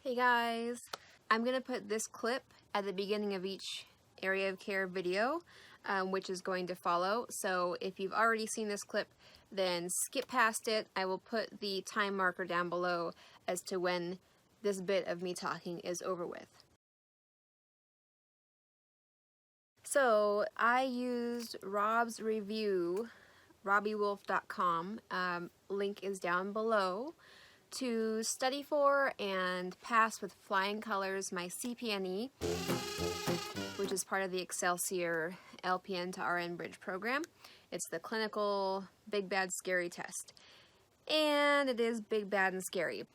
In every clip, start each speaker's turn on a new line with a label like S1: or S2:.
S1: Hey guys, I'm going to put this clip at the beginning of each area of care video, which is going to follow. So if you've already seen this clip, then skip past it. I will put the time marker down below as to when this bit of me talking is over with. So I used RobsReview, robbiewolf.com, link is down below, to study for and pass with flying colors my CPNE, which is part of the Excelsior LPN to RN Bridge program. It's the clinical big bad scary test. And it is big bad and scary.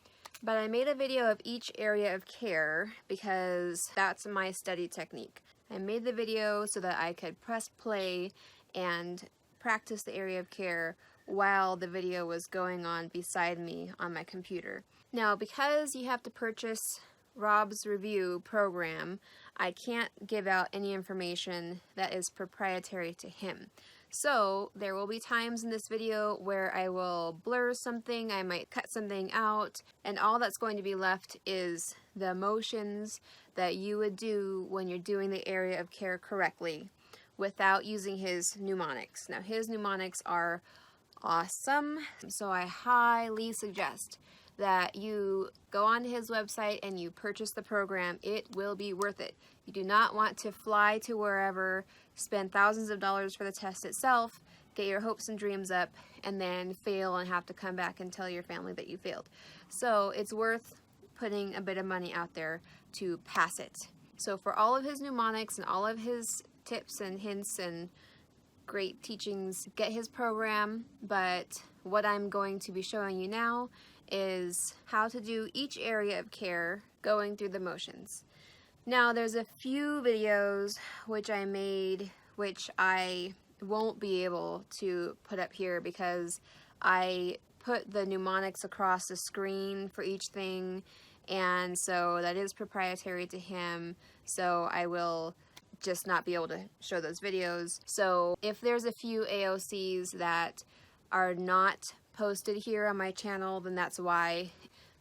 S1: But I made a video of each area of care because that's my study technique. I made the video so that I could press play and practice the area of care while the video was going on beside me on my computer. Now, because you have to purchase RobsReview program, I can't give out any information that is proprietary to him. So there will be times in this video where I will blur something, I might cut something out, and all that's going to be left is the motions that you would do when you're doing the area of care correctly without using his mnemonics. Now, his mnemonics are awesome, so I highly suggest that you go onto his website and you purchase the program. It will be worth it. You do not want to fly to wherever, spend thousands of dollars for the test itself, get your hopes and dreams up, and then fail and have to come back and tell your family that you failed. So it's worth putting a bit of money out there to pass it. So for all of his mnemonics and all of his tips and hints and great teachings, get his program. But what I'm going to be showing you now is how to do each area of care going through the motions. Now, there's a few videos which I made which I won't be able to put up here because I put the mnemonics across the screen for each thing, and so that is proprietary to him, so I will just not be able to show those videos. So if there's a few AOCs that are not posted here on my channel, then that's why.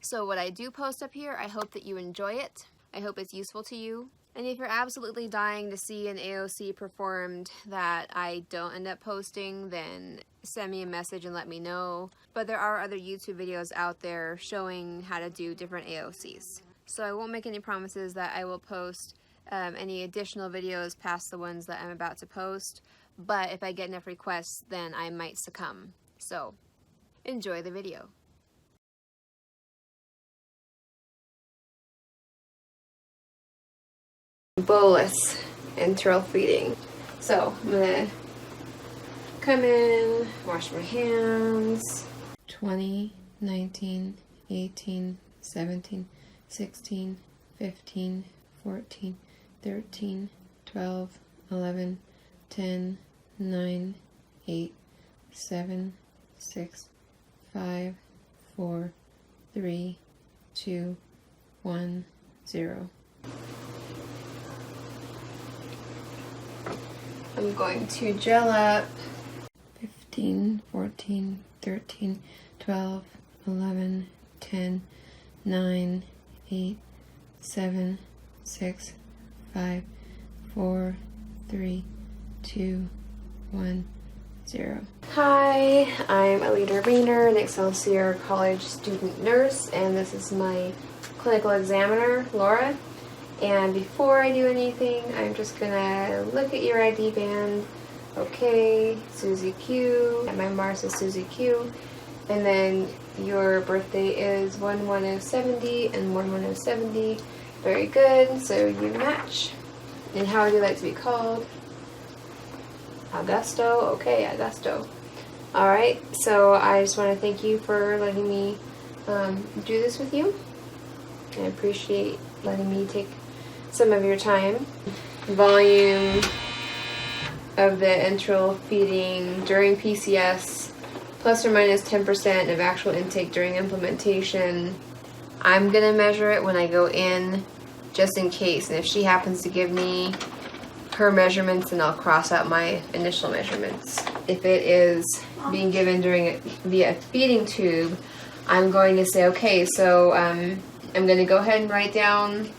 S1: So what I do post up here, I hope that you enjoy it. I hope it's useful to you. And if you're absolutely dying to see an AOC performed that I don't end up posting, then send me a message and let me know. But there are other YouTube videos out there showing how to do different AOCs. So I won't make any promises that I will post any additional videos past the ones that I'm about to post, but if I get enough requests, then I might succumb. So enjoy the video. Bolus, enteral feeding. So I'm gonna come in, wash my hands. 20, 19, 18, 17, 16, 15, 14, 13, 12, 11, 10, 9, 8, 7, 6, 5, 4, 3, 2, 1, 0. I'm going to gel up 15, 14, 13, 12, 11, 10, 9, 8, 7, 6, 5, 4, 3, 2, 1, 0. Hi, I'm Alida Rayner, an Excelsior College student nurse, and this is my clinical examiner, Laura. And before I do anything, I'm just gonna look at your ID band. Okay, Susie Q, and my Mars is Susie Q, and then your birthday is 11070 and 11070. Very good, so you match. And how would you like to be called? Augusto. Okay, Augusto. Alright, so I just want to thank you for letting me do this with you. I appreciate letting me take some of your time. Volume of the enteral feeding during PCS, plus or minus 10% of actual intake during implementation. I'm gonna measure it when I go in, just in case, and if she happens to give me her measurements, then I'll cross out my initial measurements. If it is being given via a feeding tube, I'm going to say, okay, so I'm going to go ahead and write down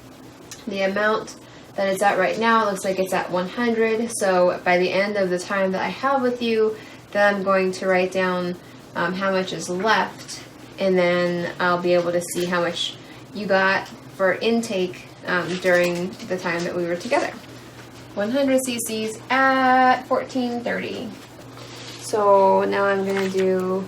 S1: the amount that it's at right now. It looks like it's at 100. So by the end of the time that I have with you, then I'm going to write down how much is left, and then I'll be able to see how much you got for intake during the time that we were together. 100 cc's at 1430. So now I'm going to do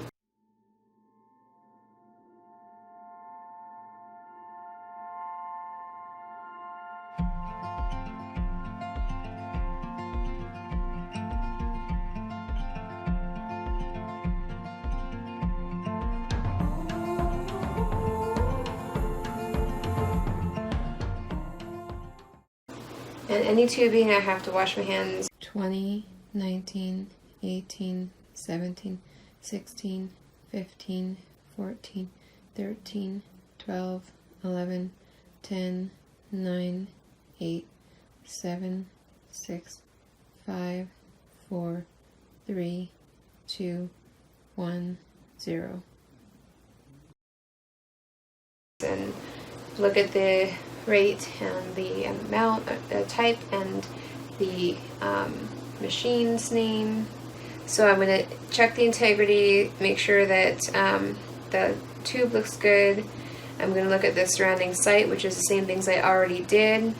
S1: and any tubing, I have to wash my hands. 20, 19, 18, 17, 16, 15, 14, 13, 12, 11, 10, 9, 8, 7, 6, 5, 4, 3, 2, 1, 0. And look at the rate and the amount, the type, and the machine's name. So I'm going to check the integrity, make sure that the tube looks good. I'm going to look at the surrounding site, which is the same things I already did.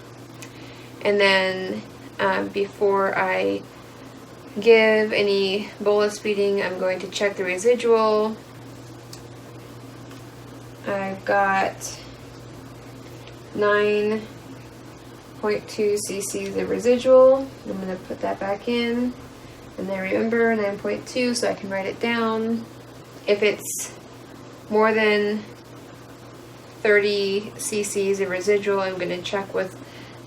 S1: And then before I give any bolus feeding, I'm going to check the residual. I've got 9.2 cc's of residual. I'm going to put that back in, and then remember 9.2 so I can write it down. If it's more than 30 cc's of residual, I'm going to check with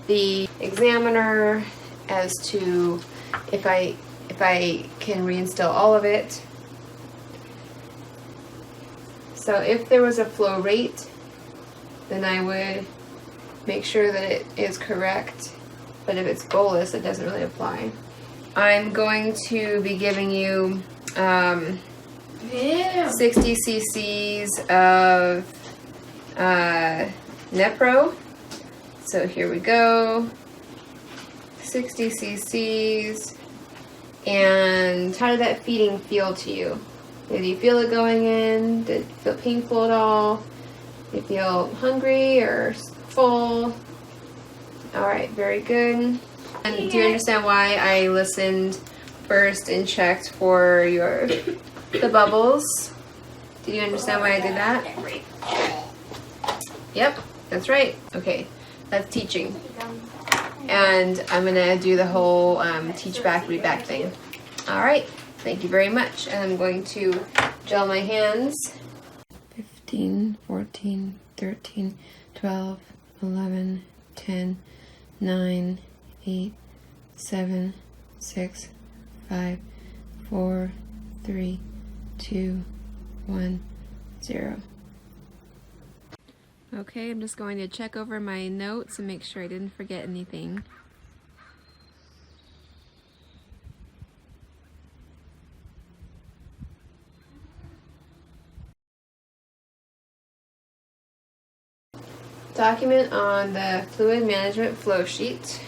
S1: the examiner as to if I can reinstill all of it. So if there was a flow rate, then I would make sure that it is correct, but if it's bolus, it doesn't really apply. I'm going to be giving you 60 cc's of Nepro. So here we go, 60 cc's. And how did that feeding feel to you? Did you feel it going in? Did it feel painful at all? Did you feel hungry or full? Alright, very good. And do you understand why I listened first and checked for the bubbles? Do you understand why I did that? Yep, that's right. Okay, that's teaching. And I'm gonna do the whole teach back, read back thing. Alright, thank you very much. And I'm going to gel my hands. 15, 14, 13, 12, 11, 10, 9, 8, 7, 6, 5, 4, 3, 2, 1, 0. Okay, I'm just going to check over my notes and make sure I didn't forget anything. Document on the fluid management flow sheet.